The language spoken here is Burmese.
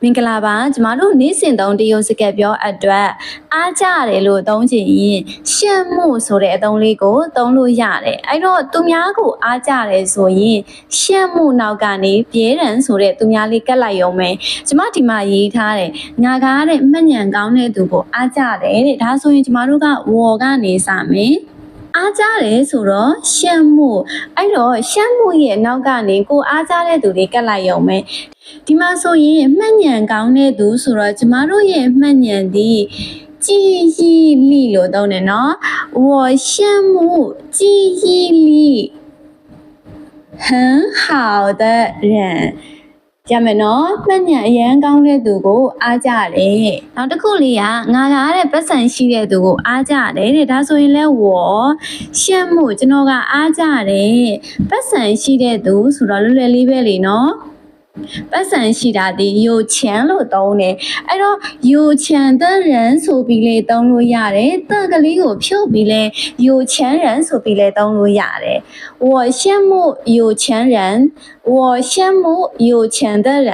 မင်္ဂလာပါကျမတို့နေ့စဉ်သုံးတရုတ်စကားပြောအတွက်အားကြရတယ်လို့သုံးချင်ရင်ရှက်မှုဆိုတဲ့အသုံးလေးကိုသုံးလို့ရတယ်အဲ့တော့သူများကိုအားကြတယ်ဆိုရင်ရှက်မှုနောက်ကနေပြဲတံဆိုတဲ့သူများလေးကတ်လိုက်ရုံပဲကျမဒီမှာရေးထားတယ်ငါကားတဲ့မှတ်ဉဏ်ကောင်းတဲ့သူကိုအားကြတယ်တဲ့ဒါဆိုရင်ကျမတို့ကဝေါ်ကနေစမယ်အားကြတယ်ဆိုတော့ရှက်မှုအဲ့တော့ရှက်မှုရဲ့နောက်ကနေကိုအားကြတဲ့သူတွေကတ်လိုက်ရုံပဲဒီမှာဆိုရင်မှတ်ဉဏ်ကောင်းတဲ့သူဆိုတော့ကျမတို့ရဲ့မှတ်ဉဏ်ဒီ记忆力လို့သုံးတယ်နော်我羡慕记忆力很好的人ကြမယ်နော်မှတ်ဉဏ်အရန်ကောင်းတဲ့သူကိုအားကြတယ်နောက်တစ်ခုလေးကငါကားတဲ့ပတ်စံရှိတဲ့သူကိုအားကြတယ်တဲ့ဒါဆိုရင်လဲဝေါ်ရှက်မှုကျွန်တော်ကအားကြတယ်ပတ်စံရှိတဲ့သူဆိုတော့လွယ်လွယ်လေးပဲလေနော်ပတ်စံရှိတာဒီ有钱လို့သုံးတယ်အဲ့တော့有钱的人ဆိုပြီးလေသုံးလို့ရတယ်တက်ကလေးကိုဖြုတ်ပြီးလေ有钱人ဆိုပြီးလေသုံးလို့ရတယ်我羡慕有钱人我羡慕有钱的人